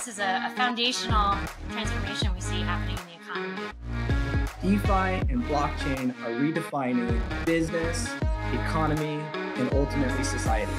this is a foundational transformation we see happening in the economy. DeFi and blockchain are redefining business, economy, and ultimately society.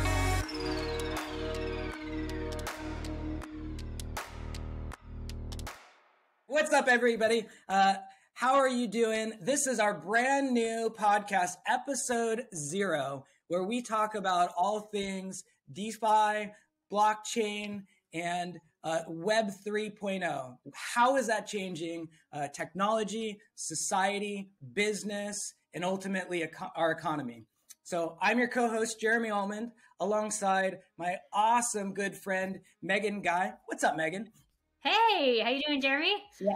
What's up, everybody? How are you doing? This is our brand new podcast, episode 0, where we talk about all things DeFi, blockchain, and Web 3.0. How is that changing technology, society, business, and ultimately our economy? So I'm your co-host, Jeremy Almond, alongside my awesome good friend, Megan Guy. What's up, Megan? Hey, how you doing, Jeremy? Yeah.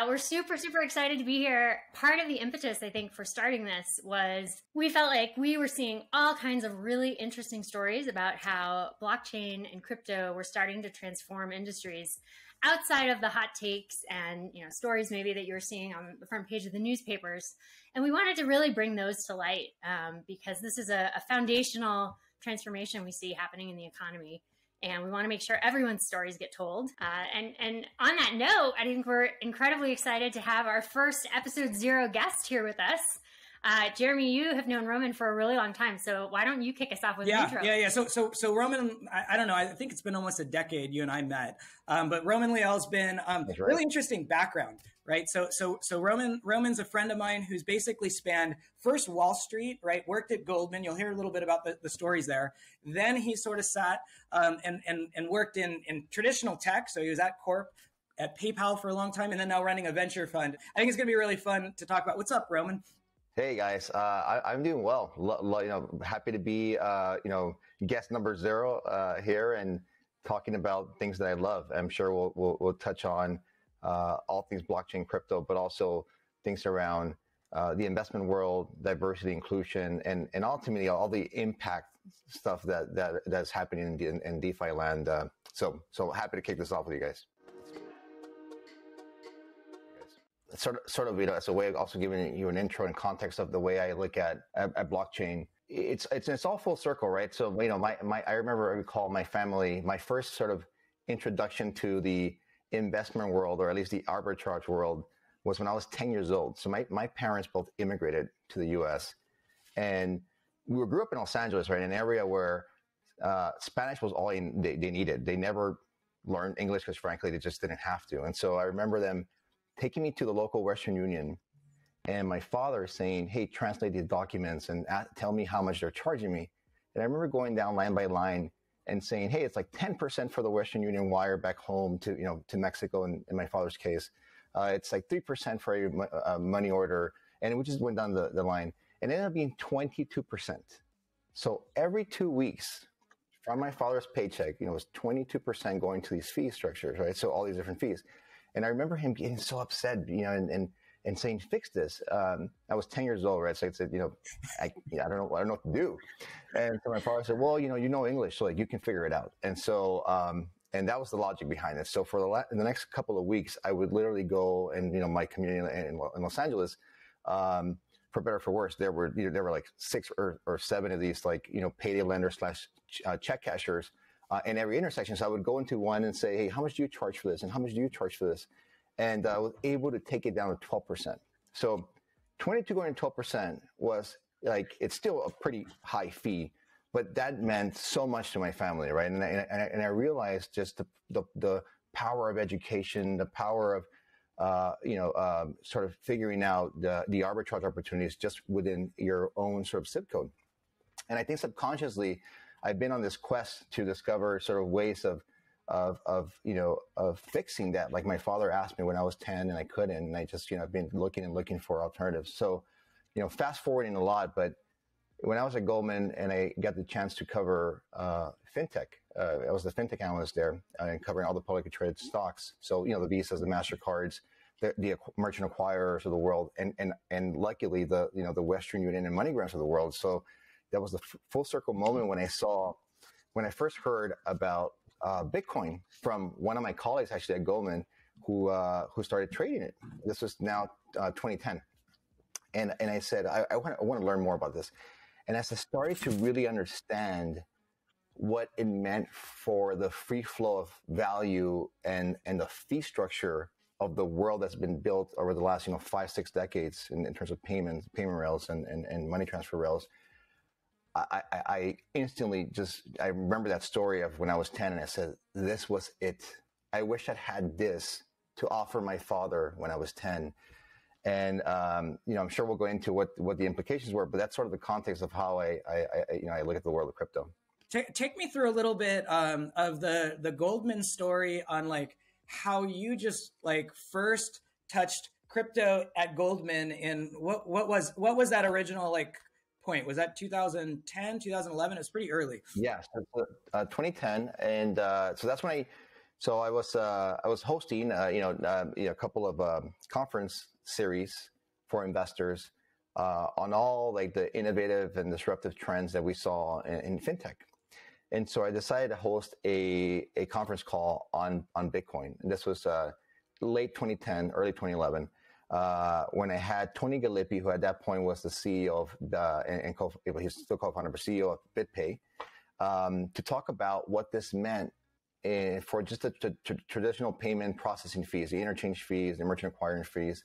We're super excited to be here. Part of the impetus, I think, for starting this was we felt like we were seeing all kinds of really interesting stories about how blockchain and crypto were starting to transform industries outside of the hot takes and stories maybe that you're seeing on the front page of the newspapers. And we wanted to really bring those to light because this is a foundational transformation we see happening in the economy. And we want to make sure everyone's stories get told. And on that note, I think we're incredibly excited to have our first episode 0 guest here with us. Jeremy, you have known Roman for a really long time, so why don't you kick us off with an intro? Yeah. So Roman, I don't know, I think it's been almost a decade you and I met, but Roman Leal's been really interesting background, right? So Roman's a friend of mine who's basically spanned first Wall Street, right? Worked at Goldman. You'll hear a little bit about the stories there. Then he sort of sat and worked in traditional tech. So he was at Corp, at PayPal for a long time, and then now running a venture fund. I think it's going to be really fun to talk about. What's up, Roman? Hey guys, I'm doing well. Happy to be guest number 0 here and talking about things that I love. I'm sure we'll touch on all things blockchain, crypto, but also things around the investment world, diversity, inclusion, and ultimately all the impact stuff that's happening in DeFi land. So happy to kick this off with you guys. Sort of, as a way of also giving you an intro and context of the way I look at blockchain. It's all full circle, right? So, I recall my family, my first sort of introduction to the investment world, or at least the arbitrage world, was when I was 10 years old. So my parents both immigrated to the US, and we grew up in Los Angeles, right? An area where Spanish was all they needed. They never learned English because frankly, they just didn't have to. And so I remember them taking me to the local Western Union and my father saying, hey, translate these documents and tell me how much they're charging me. And I remember going down line by line and saying, hey, it's like 10% for the Western Union wire back home to Mexico in my father's case. It's like 3% for a money order. And we just went down the line. And it ended up being 22%. So every 2 weeks from my father's paycheck, it was 22% going to these fee structures, right? So all these different fees. And I remember him getting so upset, and saying, fix this. I was 10 years old, right? So I said, I don't know what to do. And so my father said, well, you know English, so you can figure it out. And so, and that was the logic behind it. So for the next couple of weeks, I would literally go and, my community in Los Angeles, for better or for worse, there were like 6 or 7 of these, payday lenders / check cashers. In every intersection. So I would go into one and say, hey, how much do you charge for this? And how much do you charge for this? And I was able to take it down to 12%. So 22 going to 12% was it's still a pretty high fee, but that meant so much to my family, right? And I realized just the power of education, the power of, sort of figuring out the arbitrage opportunities just within your own sort of zip code. And I think subconsciously, I've been on this quest to discover sort of ways of fixing that. Like my father asked me when I was 10 and I couldn't, and I just, I've been looking for alternatives. So, fast forwarding a lot, but when I was at Goldman and I got the chance to cover fintech, I was the fintech analyst there and covering all the publicly traded stocks. So, the Visas, the MasterCards, the merchant acquirers of the world, and luckily the Western Union and MoneyGrams of the world. So that was the full circle moment when I first heard about Bitcoin from one of my colleagues actually at Goldman who started trading it. This was now 2010. And I said, I want to learn more about this. And as I started to really understand what it meant for the free flow of value and the fee structure of the world that's been built over the last 5-6 decades in terms of payment rails and money transfer rails. I instantly I remember that story of when I was 10 and I said, this was it. I wish I'd had this to offer my father when I was 10. And, I'm sure we'll go into what the implications were, but that's sort of the context of how I look at the world of crypto. Take me through a little bit of the Goldman story on like how you just like first touched crypto at Goldman, and what was that original like point? Was that 2010, 2011? It was pretty early. Yeah, so, 2010, and so that's when I was hosting a couple of conference series for investors on all like the innovative and disruptive trends that we saw in fintech. And so I decided to host a conference call on Bitcoin. And this was late 2010, early 2011, when I had Tony Gallippi, who at that point was the CEO of, he's still co-founder, but CEO of BitPay, to talk about what this meant for just the traditional payment processing fees, the interchange fees, the merchant acquiring fees.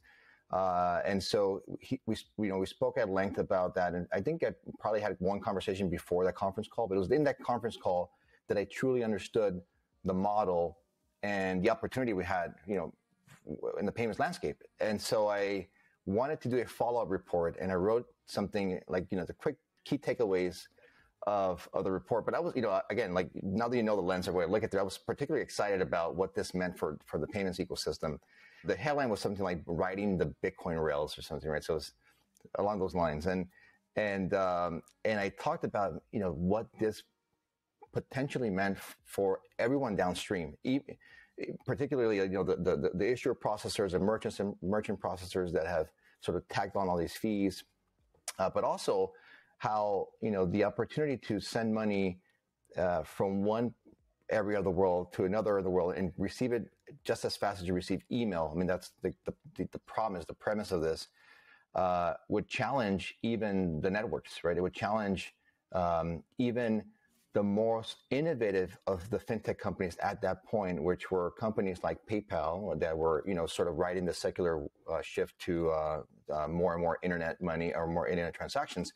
And so we spoke at length about that. And I think I probably had one conversation before that conference call, but it was in that conference call that I truly understood the model and the opportunity we had, in the payments landscape. And so I wanted to do a follow-up report, and I wrote something like, the quick key takeaways of the report. But I was, again, like now that you know the lens of where I look at it, I was particularly excited about what this meant for the payments ecosystem. The headline was something like riding the Bitcoin rails or something, right? So it was along those lines. And I talked about, what this potentially meant for everyone downstream, particularly, the issuer processors and merchant processors that have sort of tagged on all these fees, but also how, the opportunity to send money from one area of the world to another of the world and receive it just as fast as you receive email. I mean, that's the premise of this, would challenge even the networks, right? It would challenge even the most innovative of the fintech companies at that point, which were companies like PayPal that were, sort of riding the secular shift to more and more internet money or more internet transactions.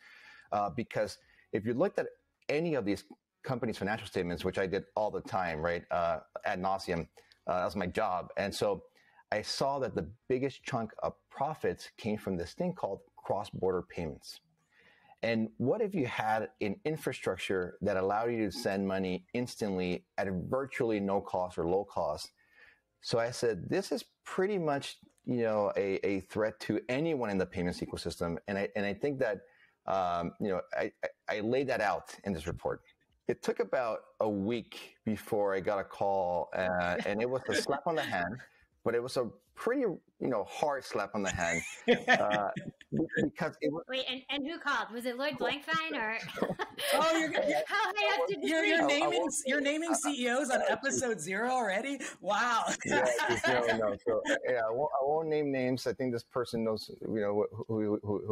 Because if you looked at any of these companies' financial statements, which I did all the time, right, ad nauseum, that was my job. And so I saw that the biggest chunk of profits came from this thing called cross-border payments. And what if you had an infrastructure that allowed you to send money instantly at virtually no cost or low cost? So I said, this is pretty much, a threat to anyone in the payments ecosystem. And I think that, I laid that out in this report. It took about a week before I got a call, and it was a slap on the hand, but it was a pretty, hard slap on the hand. Because it was... Wait, and who called? Was it Lloyd Blankfein or? Oh, how high up did you're naming CEOs on episode 0 already? Wow. No. So I won't name names. I think this person knows, who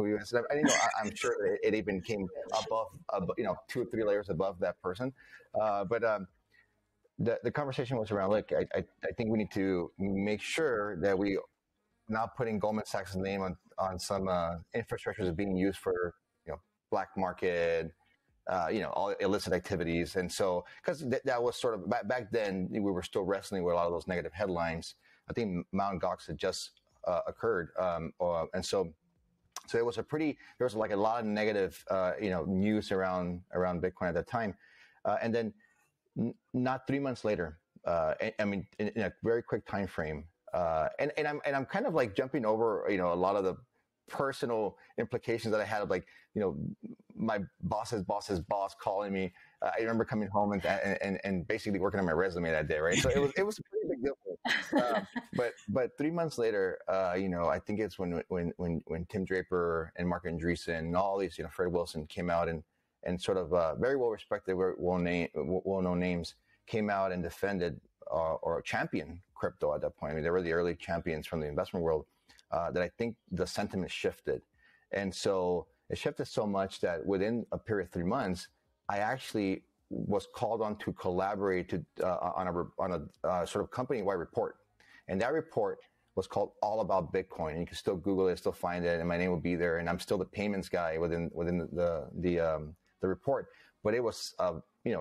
you is. I'm sure it even came above, 2 or 3 layers above that person. But the conversation was around, look, I think we need to make sure that we not putting Goldman Sachs' name on some infrastructure that's being used for, black market, all illicit activities. And so, because that was sort of, back then, we were still wrestling with a lot of those negative headlines. I think Mt. Gox had just occurred. And so it was there was like a lot of negative, news around Bitcoin at that time. And then not 3 months later, in a very quick time frame, and I'm kind of like jumping over, a lot of the personal implications that I had of like, my boss's boss calling me. I remember coming home and basically working on my resume that day, right? So it was a pretty big deal. But 3 months later, I think it's when Tim Draper and Mark Andreessen and all these, Fred Wilson came out and sort of very well respected, well-known names came out and defended or championed crypto at that point. I mean, they were the early champions from the investment world that I think the sentiment shifted. And so it shifted so much that within a period of 3 months, I actually was called on to collaborate on a sort of company-wide report, and that report was called All About Bitcoin. And you can still Google it, still find it, and my name will be there. And I'm still the payments guy within the report. But it was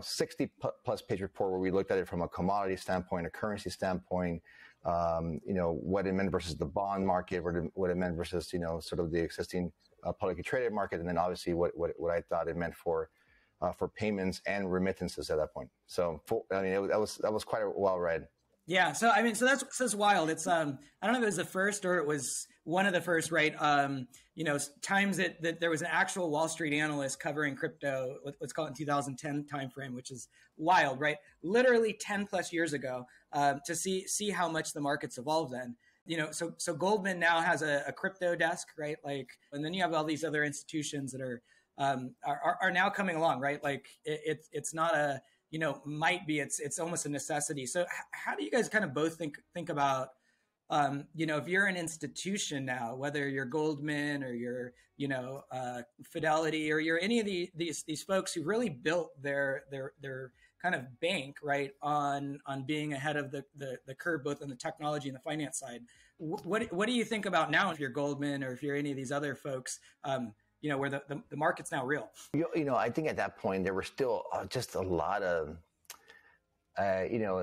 60 plus page report where we looked at it from a commodity standpoint, a currency standpoint, what it meant versus the bond market, what it meant versus sort of the existing publicly traded market, and then obviously what I thought it meant for payments and remittances at that point. So that was quite well read. Yeah. So that's wild. It's I don't know if it was the first or it was one of the first, right? Times that there was an actual Wall Street analyst covering crypto, let's call it in 2010 timeframe, which is wild, right? Literally 10 plus years ago, to see how much the market's evolved then. So Goldman now has a crypto desk, right? And then you have all these other institutions that are now coming along, right? It's not a, might be, it's almost a necessity. So how do you guys kind of both think about, if you're an institution now, whether you're Goldman or you're, Fidelity, or you're any of these folks who really built their kind of bank, right, on being ahead of the curve, both on the technology and the finance side. What do you think about now if you're Goldman or if you're any of these other folks, where the market's now real? I think at that point there were still just a lot of,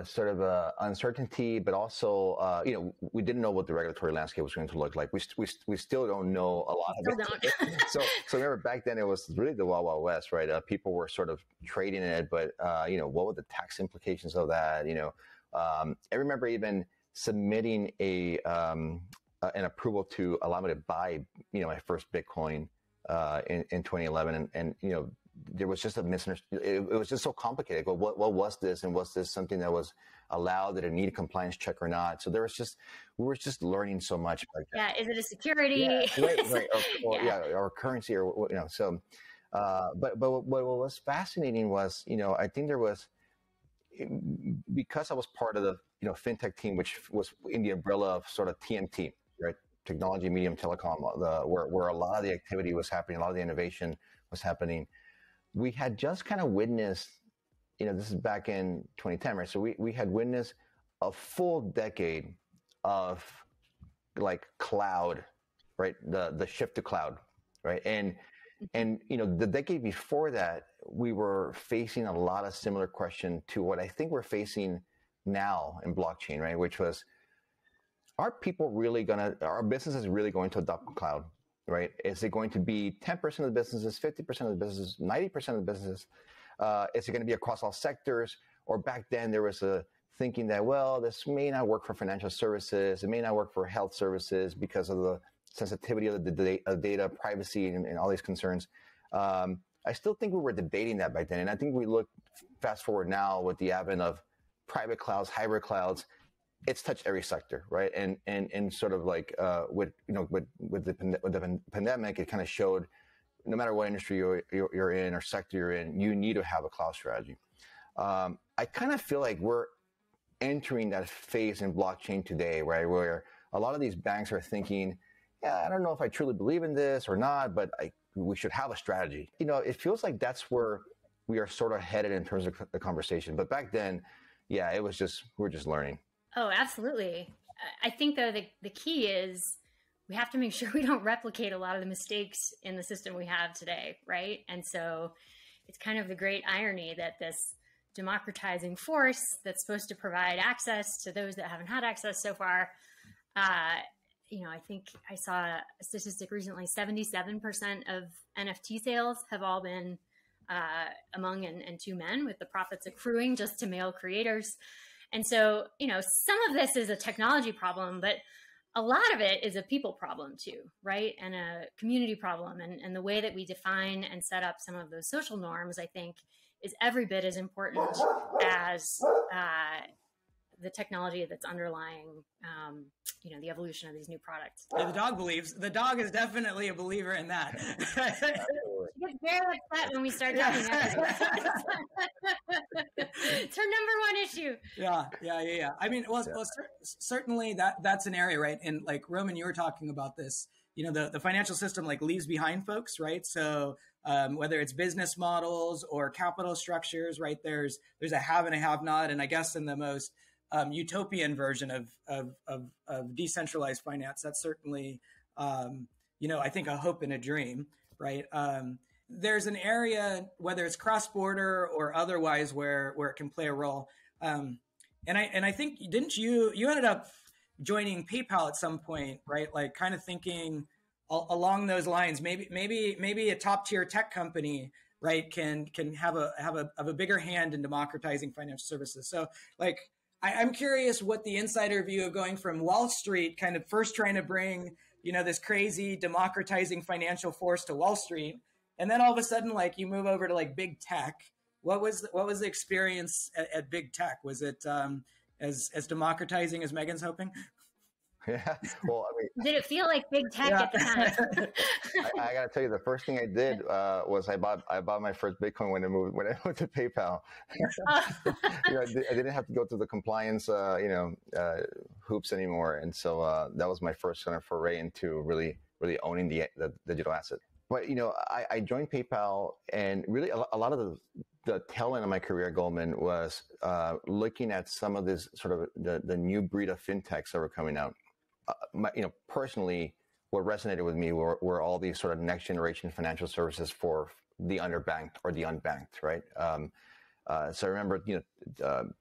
sort of uncertainty, but also, we didn't know what the regulatory landscape was going to look like. We still don't know a lot of it. So remember back then it was really the Wild Wild West, right? People were sort of trading in it, but, what were the tax implications of that? I remember even submitting an approval to allow me to buy, my first Bitcoin in 2011, and there was just a misunderstanding. It was just so complicated. Well, what was this, and was this something that was allowed? Did it need a compliance check or not? So we were just learning so much. Yeah, is it a security? Yeah, right. Or currency, or So, but what was fascinating was, I think there was, because I was part of the fintech team, which was in the umbrella of sort of TMT, right? Technology, medium, telecom, where a lot of the activity was happening, a lot of the innovation was happening. We had just kind of witnessed, this is back in 2010, right? So we had witnessed a full decade of cloud, right? The shift to cloud, right? And the decade before that, we were facing a lot of similar question to what I think we're facing now in blockchain, right? Which was, are businesses really going to adopt cloud, right? Is it going to be 10% of the businesses, 50% of the businesses, 90% of the businesses? Is it going to be across all sectors? Or back then there was a thinking that, well, this may not work for financial services. It may not work for health services because of the sensitivity of the data, privacy, and all these concerns. I still think we were debating that back then. And I think we look fast forward now with the advent of private clouds, hybrid clouds. It's touched every sector, right? And sort of with the pandemic, it kind of showed no matter what industry you're in or sector you're in, you need to have a cloud strategy. I kind of feel like we're entering that phase in blockchain today, right? Where a lot of these banks are thinking, yeah, I don't know if I truly believe in this or not, but we should have a strategy. It feels like that's where we are sort of headed in terms of the conversation. But back then, yeah, we're just learning. Oh, absolutely. I think, though, the key is we have to make sure we don't replicate a lot of the mistakes in the system we have today, right? And so it's kind of the great irony that this democratizing force that's supposed to provide access to those that haven't had access so far, I think I saw a statistic recently, 77% of NFT sales have all been among and to men, with the profits accruing just to male creators. And so, some of this is a technology problem, but a lot of it is a people problem too, right? And a community problem. And the way that we define and set up some of those social norms, I think, is every bit as important as the technology that's underlying, the evolution of these new products. Yeah, the dog believes. The dog is definitely a believer in that. She gets very upset when we start talking about it. It's her number one issue. Yeah. I mean, certainly that's an area, right? And like Roman, you were talking about this. The financial system leaves behind folks, right? So whether it's business models or capital structures, right? There's a have and a have not. And I guess in the most utopian version of decentralized finance, that's certainly, I think a hope and a dream, right? There's an area, whether it's cross-border or otherwise, where it can play a role. And I think, didn't you ended up joining PayPal at some point, right? Like kind of thinking along those lines, maybe a top tier tech company, right, can have a bigger hand in democratizing financial services. So like, I'm curious what the insider view of going from Wall Street, kind of first trying to bring, this crazy democratizing financial force to Wall Street, and then all of a sudden, like you move over to like big tech. What was the experience at big tech? Was it as democratizing as Megan's hoping? Yeah. Well, I mean, did it feel like big tech at the time? I got to tell you, the first thing I did was I bought my first Bitcoin when I moved to PayPal. I didn't have to go through the compliance hoops anymore, and so that was my first kind of foray into really owning the digital asset. But I joined PayPal, and really a lot of the tail end of my career at Goldman was looking at some of this sort of the new breed of fintechs that were coming out. Personally, what resonated with me were all these sort of next generation financial services for the underbanked or the unbanked, right? So I remember,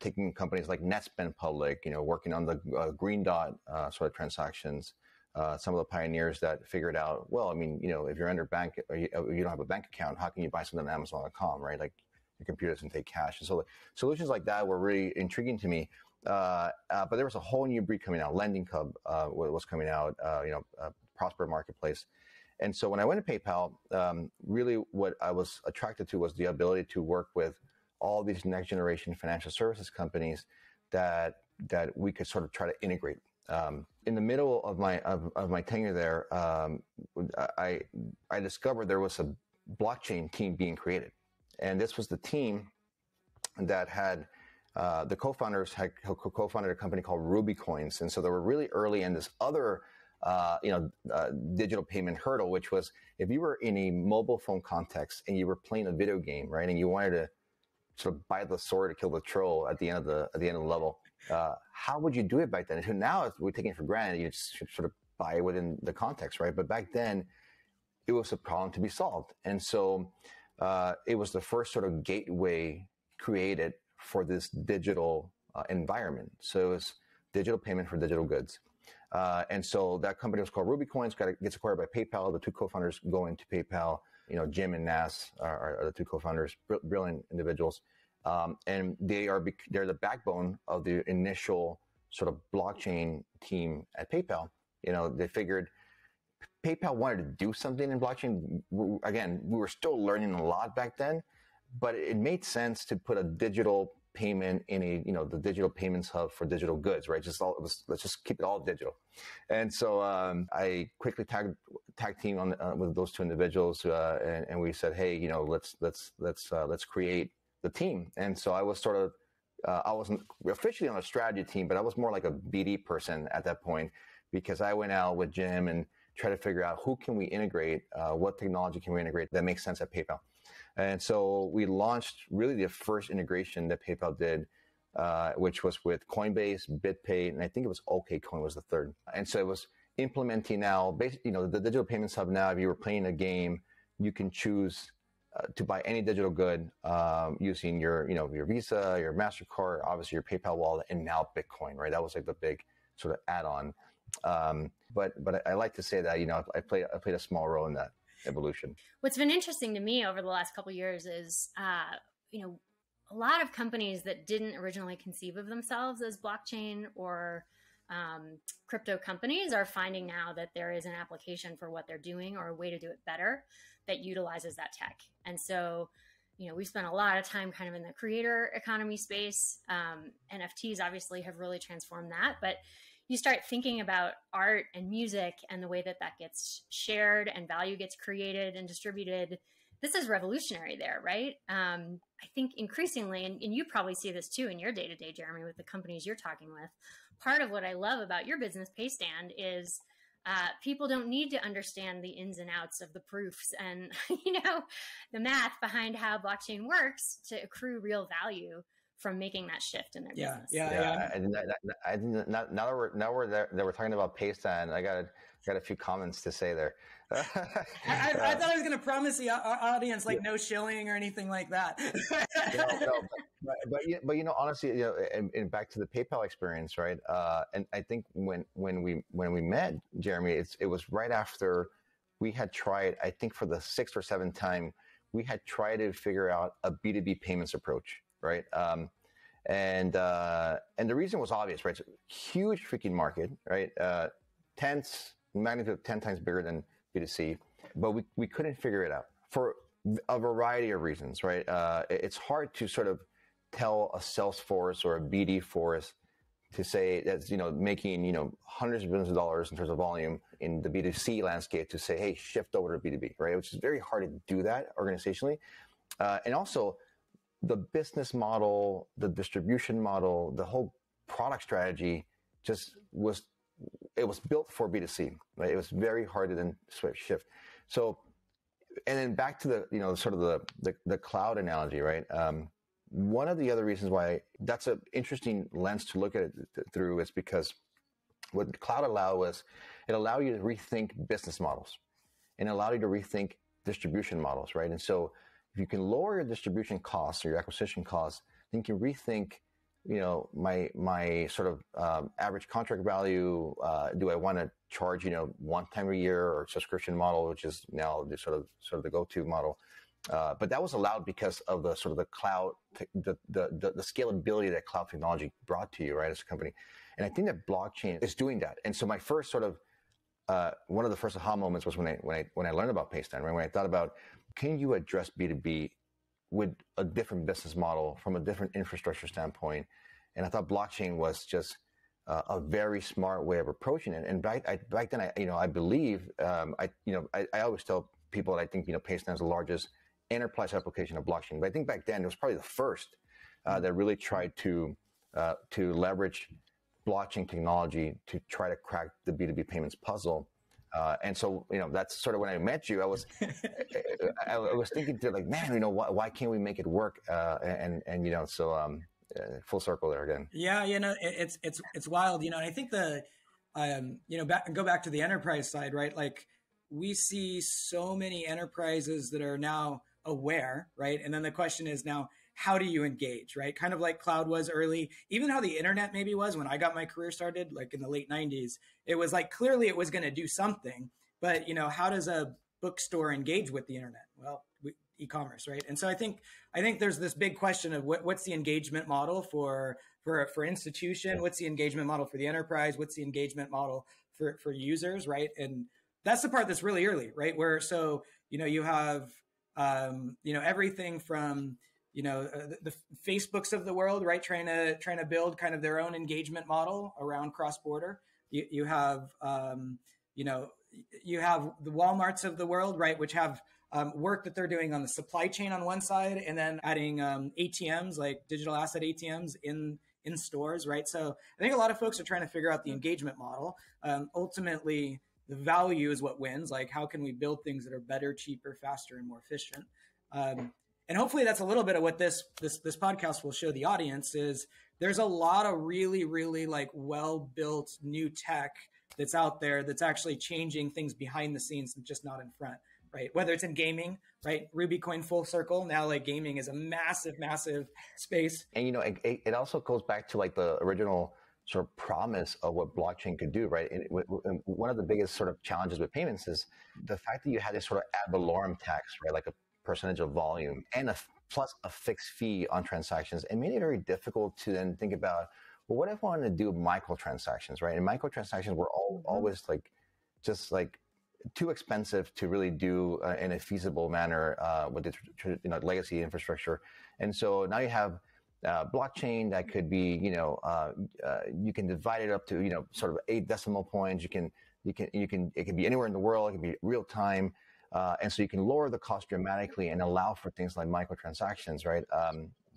taking companies like Netspend public, working on the Green Dot sort of transactions. Some of the pioneers that figured out, well, I mean, if you're underbanked or you don't have a bank account, how can you buy something on Amazon.com, right? Like your computer doesn't take cash. And so solutions like that were really intriguing to me. But there was a whole new breed coming out. LendingClub was coming out, Prosper Marketplace. And so when I went to PayPal, really what I was attracted to was the ability to work with all these next generation financial services companies that we could sort of try to integrate. In the middle of my tenure there, I discovered there was a blockchain team being created. And this was the team that had the co-founders had co-founded a company called RubyCoins. And so they were really early in this other, digital payment hurdle, which was if you were in a mobile phone context and you were playing a video game, right, and you wanted to sort of buy the sword to kill the troll at the end of the level, how would you do it back then? So now we're taking it for granted. You just sort of buy it within the context, right? But back then, it was a problem to be solved. And so it was the first sort of gateway created for this digital environment. So it was digital payment for digital goods. And so that company was called RubyCoins, gets acquired by PayPal. The two co-founders go into PayPal. Jim and Nas are the two co-founders, brilliant individuals. And they're the backbone of the initial sort of blockchain team at PayPal. They figured PayPal wanted to do something in blockchain. Again, we were still learning a lot back then, but it made sense to put a digital payment in the digital payments hub for digital goods, right? Let's just keep it all digital. And so I quickly tag team on with those two individuals, and we said, hey, let's create the team. And so I was sort of I wasn't officially on a strategy team, but I was more like a BD person at that point, because I went out with Jim and tried to figure out who can we integrate, what technology can we integrate that makes sense at PayPal. And so we launched really the first integration that PayPal did, which was with Coinbase, BitPay, and I think it was OKCoin was the third. And so it was implementing now, basically, the digital payments hub now, if you were playing a game, you can choose to buy any digital good using your Visa, your MasterCard, obviously your PayPal wallet, and now Bitcoin, right? That was like the big sort of add-on. But I like to say that, I played a small role in that evolution. What's been interesting to me over the last couple of years is, a lot of companies that didn't originally conceive of themselves as blockchain or crypto companies are finding now that there is an application for what they're doing or a way to do it better that utilizes that tech. And so, we've spent a lot of time kind of in the creator economy space. NFTs obviously have really transformed that, but you start thinking about art and music and the way that gets shared and value gets created and distributed. This is revolutionary there, right? I think increasingly, and you probably see this too in your day-to-day, Jeremy, with the companies you're talking with, part of what I love about your business, Paystand, is people don't need to understand the ins and outs of the proofs and, the math behind how blockchain works to accrue real value from making that shift in their business. Yeah. And now that we're talking about Paystand, I got a few comments to say there. I thought I was going to promise the audience no shilling or anything like that. But honestly, and back to the PayPal experience, right? And I think when we met, Jeremy, it was right after we had tried, I think for the 6th or 7th time, we had tried to figure out a B2B payments approach, right? And the reason was obvious, right? It's a huge freaking market, right? Magnitude of 10 times bigger than B2C, but we couldn't figure it out for a variety of reasons, right? It's hard to sort of tell a Salesforce or a BD force to say that's, making, hundreds of billions of dollars in terms of volume in the B2C landscape to say, hey, shift over to B2B, right? Which is very hard to do that organizationally. And also the business model, the distribution model, the whole product strategy it was built for B2C, right? It was very hard to then shift. So, and then back to the, sort of the cloud analogy, right? One of the other reasons why that's an interesting lens to look at it through is because what the cloud it allowed you to rethink business models and allowed you to rethink distribution models, right? And so if you can lower your distribution costs or your acquisition costs, then you can rethink, my sort of average contract value. Do I want to charge, one time a year or subscription model, which is now the sort of the go-to model. But that was allowed because of the sort of the cloud, the scalability that cloud technology brought to you, right, as a company. And I think that blockchain is doing that. And so my first sort of one of the first aha moments was when I learned about Paystand, right? When I thought about, can you address B2B with a different business model from a different infrastructure standpoint? And I thought blockchain was just a very smart way of approaching it. And back then, I believe, I always tell people that I think, Paystand is the largest enterprise application of blockchain. But I think back then it was probably the first that really tried to leverage blockchain technology to try to crack the B2B payments puzzle. And so, that's sort of when I met you, I was thinking to man, why can't we make it work? Full circle there again. Yeah. It's wild, and I think go back to the enterprise side, right? We see so many enterprises that are now aware, right? And then the question is now, how do you engage, right? Kind of like cloud was early, even how the internet maybe was when I got my career started, in the late 90s. It was clearly it was going to do something, but how does a bookstore engage with the internet? Well, e-commerce, right? And so I think there's this big question of what's the engagement model for institution? What's the engagement model for the enterprise? What's the engagement model for users, right? And that's the part that's really early, right? Where you have everything from the Facebooks of the world, right? Trying to build kind of their own engagement model around cross-border. You have the Walmarts of the world, right? Which have work that they're doing on the supply chain on one side, and then adding ATMs, like digital asset ATMs in stores, right? So I think a lot of folks are trying to figure out the engagement model. Ultimately, the value is what wins. How can we build things that are better, cheaper, faster, and more efficient? And hopefully that's a little bit of what this podcast will show the audience is there's a lot of really, really well-built new tech that's out there that's actually changing things behind the scenes and just not in front, right? Whether it's in gaming, right? RubyCoin full circle. Now gaming is a massive, massive space. And, it also goes back to the original sort of promise of what blockchain could do, right? And one of the biggest sort of challenges with payments is the fact that you had this sort of ad valorem tax, right? A percentage of volume and plus a fixed fee on transactions. It made it very difficult to then think about, well, what if I wanted to do microtransactions, right? And microtransactions were always just too expensive to really do in a feasible manner with the legacy infrastructure. And so now you have blockchain that could be, you can divide it up to, sort of 8 decimal points. It can be anywhere in the world. It can be real time. And so you can lower the cost dramatically and allow for things like microtransactions, right?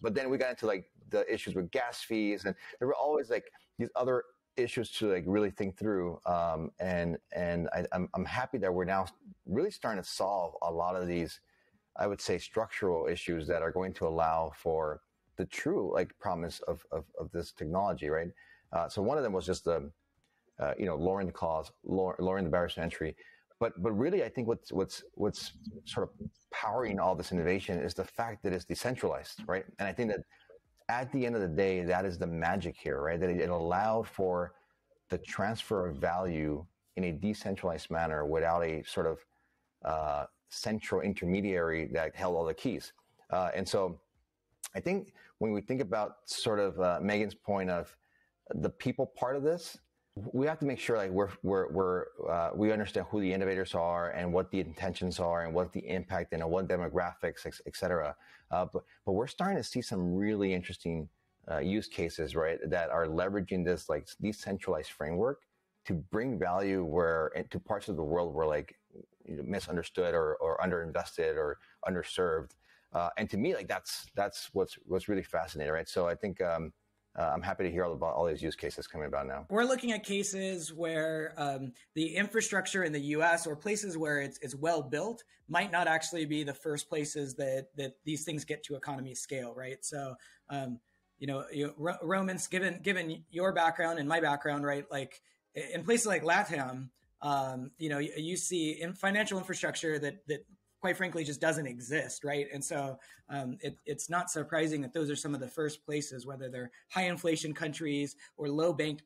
But then we got into the issues with gas fees, and there were always these other issues to like really think through. I'm happy that we're now really starting to solve a lot of these, I would say, structural issues that are going to allow for the true like promise of this technology, right? So one of them was just the, lowering the cost, lowering the barriers to entry. But really, I think what's sort of powering all this innovation is the fact that it's decentralized, right? And I think that at the end of the day, that is the magic here, right? That it allowed for the transfer of value in a decentralized manner without a sort of central intermediary that held all the keys. And so I think when we think about sort of Megan's point of the people part of this, we have to make sure like we understand who the innovators are and what the intentions are and what the impact and what demographics, et cetera. But we're starting to see some really interesting use cases, right, that are leveraging this like decentralized framework to bring value to parts of the world where like misunderstood or underinvested or underserved. And to me, like that's what's really fascinating, right? So I think I'm happy to hear all about all these use cases coming about now. We're looking at cases where the infrastructure in the U.S. or places where it's well built might not actually be the first places that these things get to economy scale, right? So, Romans, given your background and my background, right? Like in places like LATAM, you see in financial infrastructure that quite frankly just doesn't exist, right? And so it's not surprising that those are some of the first places, whether they're high inflation countries or low banked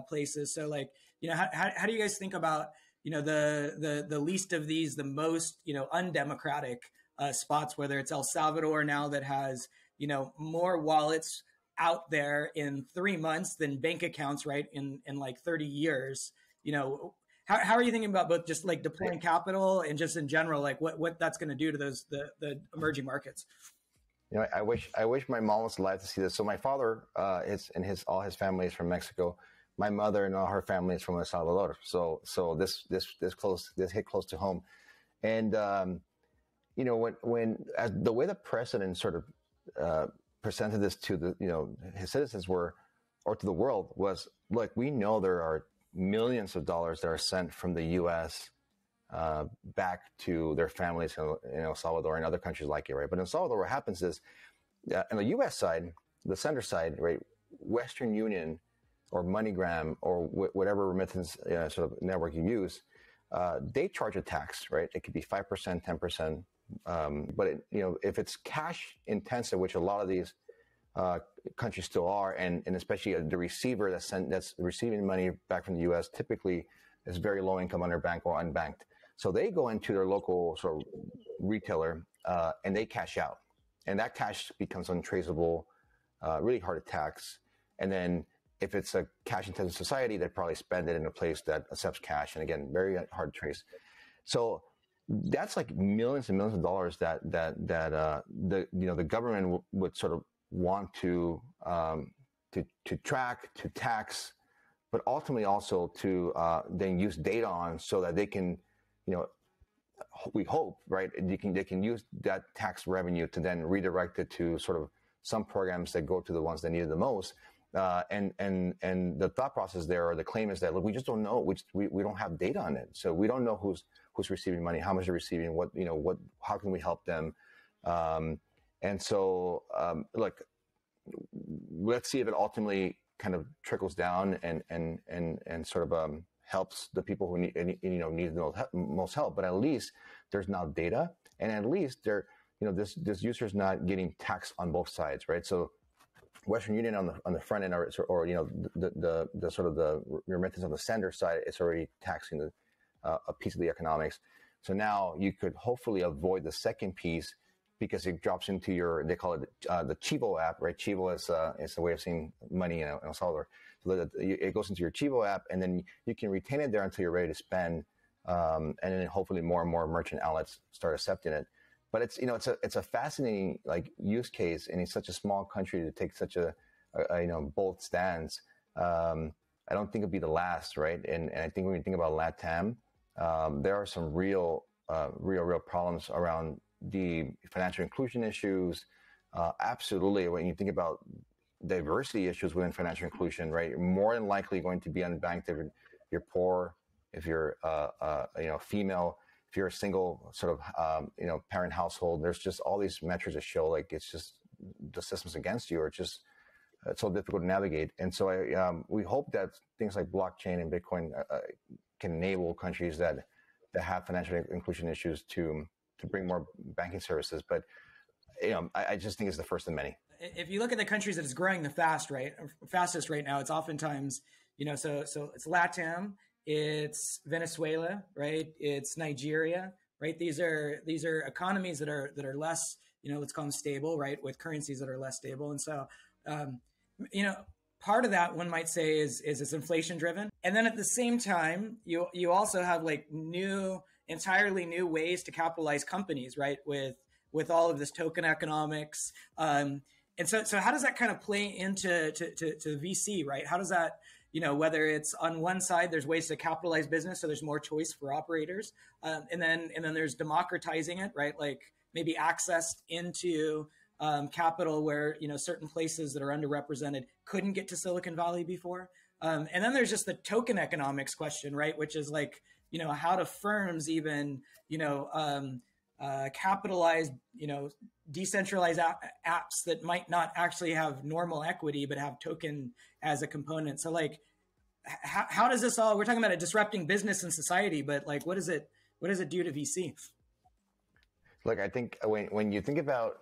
places. So like, how do you guys think about, the least of these, the most, undemocratic spots, whether it's El Salvador now that has, more wallets out there in 3 months than bank accounts, right? In like 30 years, How are you thinking about both just like deploying capital and just in general, like what that's going to do to the emerging markets? I wish my mom was alive to see this. So my father all his family is from Mexico. My mother and all her family is from El Salvador. So this hit close to home. And when the way the president sort of presented this to his citizens or to the world was, look, we know there are millions of dollars that are sent from the U.S. Back to their families in El Salvador and other countries like it, right? But in El Salvador, what happens is, on the U.S. side, the sender side, right, Western Union or MoneyGram or whatever remittance sort of network you use, they charge a tax, right? It could be 5%, 10%. But if it's cash intensive, which a lot of these countries still are, and especially the receiver that's receiving money back from the U.S. typically is very low income, underbanked or unbanked. So they go into their local sort of retailer and they cash out, and that cash becomes untraceable, really hard to tax. And then if it's a cash intensive society, they probably spend it in a place that accepts cash, and again, very hard to trace. So that's like millions and millions of dollars that the government would sort of want to track, to tax, but ultimately also to then use data on, so that they can, we hope, right? They can use that tax revenue to then redirect it to sort of some programs that go to the ones that need it the most. And the thought process there, or the claim is that, look, we just don't know. We don't have data on it, so we don't know who's receiving money, how much they're receiving, how can we help them. And so, look, let's see if it ultimately kind of trickles down and sort of helps the people who need the most help. But at least there's now data, and at least this user's not getting taxed on both sides, right? So Western Union on the front end, or the sort of the remittance on the sender side, it's already taxing a piece of the economics. So now you could hopefully avoid the second piece, because it drops into they call it the Chivo app, right? Chivo is a way of seeing money in El Salvador. So it goes into your Chivo app, and then you can retain it there until you're ready to spend, and then hopefully more and more merchant outlets start accepting it. But it's a fascinating like use case, and it's such a small country to take such a bold stance. I don't think it'll be the last, right? And I think when you think about LATAM, there are some real problems around the financial inclusion issues. Absolutely. When you think about diversity issues within financial inclusion, right? You're more than likely going to be unbanked if you're poor, if you're female, if you're a single sort of parent household. There's just all these metrics that show like it's just the systems against you are just it's so difficult to navigate. And so we hope that things like blockchain and Bitcoin can enable countries that have financial inclusion issues to bring more banking services. But I just think it's the first of many. If you look at the countries that is growing the fastest right now, it's oftentimes, so it's LATAM, it's Venezuela, right? It's Nigeria, right? These are economies that are less, let's call them stable, right? With currencies that are less stable. And so, part of that one might say is it's inflation driven. And then at the same time, you also have like entirely new ways to capitalize companies, right? With all of this token economics. And so how does that kind of play into to VC, right? How does that, whether it's on one side, there's ways to capitalize business, so there's more choice for operators. And then there's democratizing it, right? Like maybe access into capital where, certain places that are underrepresented couldn't get to Silicon Valley before. And then there's just the token economics question, right? Which is like, how do firms even, capitalize, decentralized apps that might not actually have normal equity, but have token as a component. So like, how does this all, we're talking about it disrupting business and society, but like, what does it do to VC? Look, I think when you think about,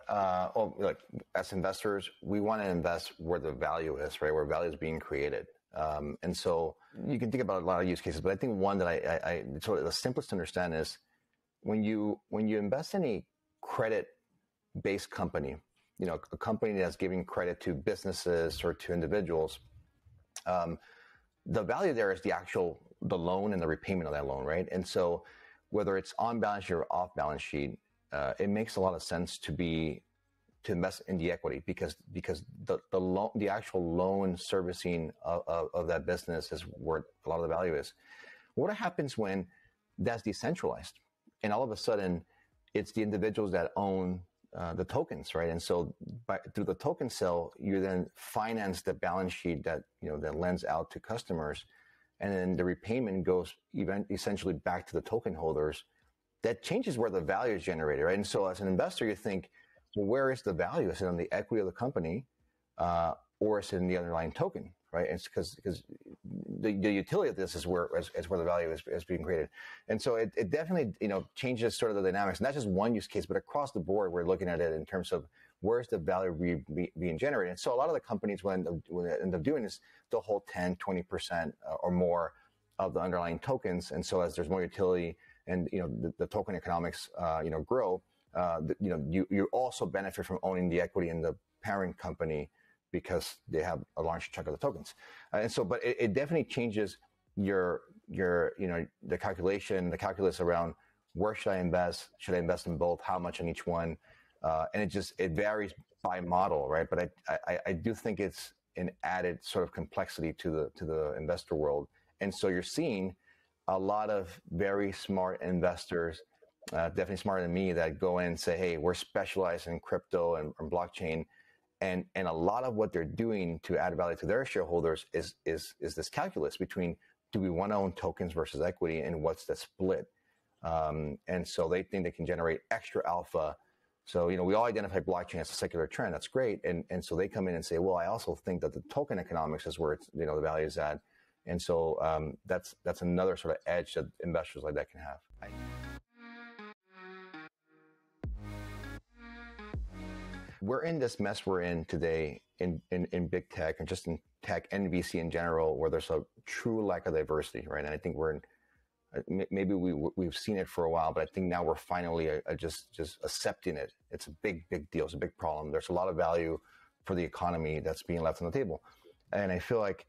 as investors, we want to invest where the value is, right? Where value is being created. And so you can think about a lot of use cases, but I think one that I sort of the simplest to understand is when you invest in a credit-based company, a company that's giving credit to businesses or to individuals, the value there is the loan and the repayment of that loan, right? And so whether it's on balance sheet or off balance sheet, it makes a lot of sense to invest in the equity because the actual loan servicing of that business is where a lot of the value is. What happens when that's decentralized and all of a sudden it's the individuals that own the tokens, right? And so through the token sale, you then finance the balance sheet that lends out to customers, and then the repayment goes essentially back to the token holders. That changes where the value is generated, right? And so as an investor, you think, well, where is the value? Is it on the equity of the company, or is it in the underlying token, right? It's because the utility of this is where the value is being created. And so it definitely, changes sort of the dynamics. And that's just one use case, but across the board, we're looking at it in terms of where's the value being generated. And so a lot of the companies, when they end up doing this, they'll hold 10, 20% or more of the underlying tokens. And so as there's more utility and, the token economics, grow, you also benefit from owning the equity in the parent company because they have a large chunk of the tokens. And so, but it definitely changes the calculus around where should I invest? Should I invest in both? How much in each one? And it varies by model, right? But I do think it's an added sort of complexity to the investor world. And so you're seeing a lot of very smart investors, definitely smarter than me, that go in and say, hey, we're specialized in crypto and blockchain. And a lot of what they're doing to add value to their shareholders is this calculus between, do we want to own tokens versus equity, and what's the split? And so they think they can generate extra alpha. So, we all identify blockchain as a secular trend. That's great. And so they come in and say, well, I also think that the token economics is where it's, the value is at. And so that's another sort of edge that investors like that can have. We're in this mess we're in today in big tech, and just in tech and VC in general, where there's a true lack of diversity, right? And I think maybe we've seen it for a while, but I think now we're finally just accepting it. It's a big deal. It's a big problem. There's a lot of value for the economy that's being left on the table. And I feel like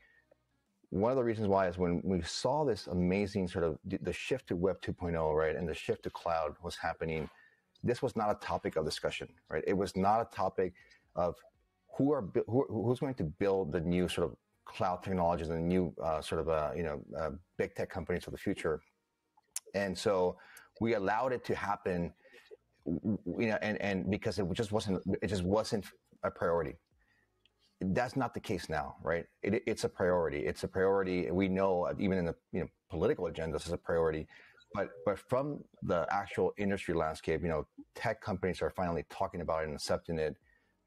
one of the reasons why is when we saw this amazing sort of the shift to Web 2.0, right, and the shift to cloud was happening, this was not a topic of discussion, right? It was not a topic of who's going to build the new sort of cloud technologies and the new big tech companies of the future. And so we allowed it to happen, and because it just wasn't a priority. That's not the case now, right? It's a priority. It's a priority. We know even in the political agenda, this is a priority. But from the actual industry landscape, tech companies are finally talking about it and accepting it.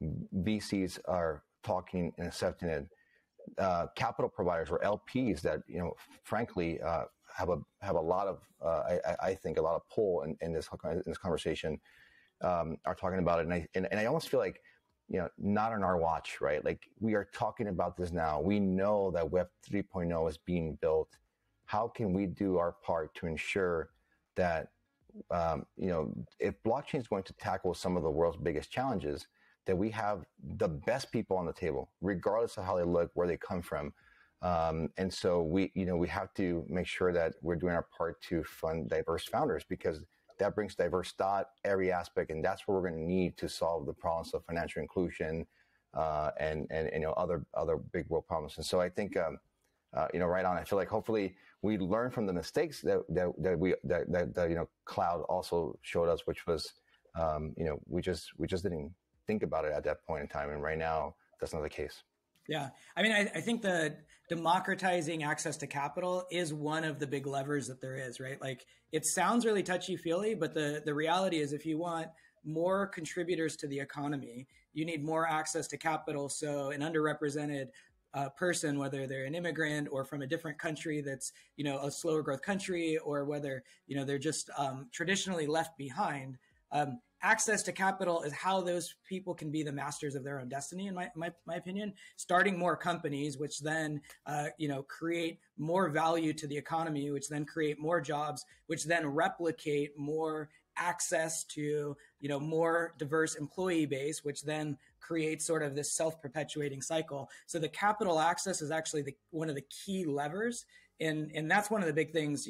VCs are talking and accepting it. Capital providers or LPs that frankly have a lot of I think a lot of pull in this conversation are talking about it, and I almost feel like not on our watch, right? Like we are talking about this now. We know that Web 3.0 is being built. How can we do our part to ensure that if blockchain is going to tackle some of the world's biggest challenges, that we have the best people on the table, regardless of how they look, where they come from. And so we have to make sure that we're doing our part to fund diverse founders, because that brings diverse thought, every aspect, and that's what we're going to need to solve the problems of financial inclusion and other big world problems. And so I think right on. I feel like hopefully we learn from the mistakes that cloud also showed us, which was we just didn't think about it at that point in time, and right now that's not the case. Yeah, I mean, I think the democratizing access to capital is one of the big levers that there is, right? Like it sounds really touchy-feely, but the reality is if you want more contributors to the economy, you need more access to capital. So an underrepresented person, whether they're an immigrant or from a different country that's, a slower growth country, or whether, they're just traditionally left behind, access to capital is how those people can be the masters of their own destiny, in my opinion, starting more companies, which then, create more value to the economy, which then create more jobs, which then replicate more access to, more diverse employee base, which then creates sort of this self-perpetuating cycle. So the capital access is actually one of the key levers. And that's one of the big things,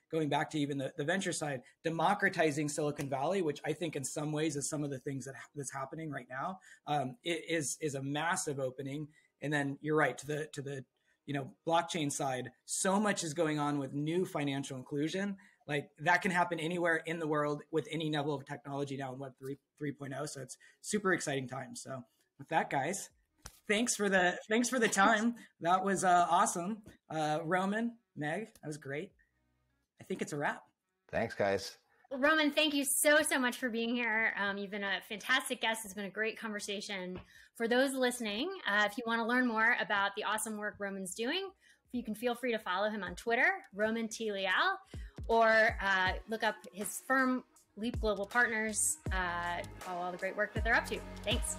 going back to even the venture side, democratizing Silicon Valley, which I think in some ways is some of the things that's happening right now, is a massive opening. And then you're right, to the blockchain side, so much is going on with new financial inclusion. Like that can happen anywhere in the world with any level of technology now in Web 3.0. So it's super exciting times. So with that, guys, thanks for the time. That was awesome. Roman, Meg, that was great. I think it's a wrap. Thanks, guys. Well, Roman, thank you so much for being here. You've been a fantastic guest. It's been a great conversation. For those listening, if you want to learn more about the awesome work Roman's doing, you can feel free to follow him on Twitter, Roman T. Leal, or look up his firm, Leap Global Partners, follow all the great work that they're up to. Thanks.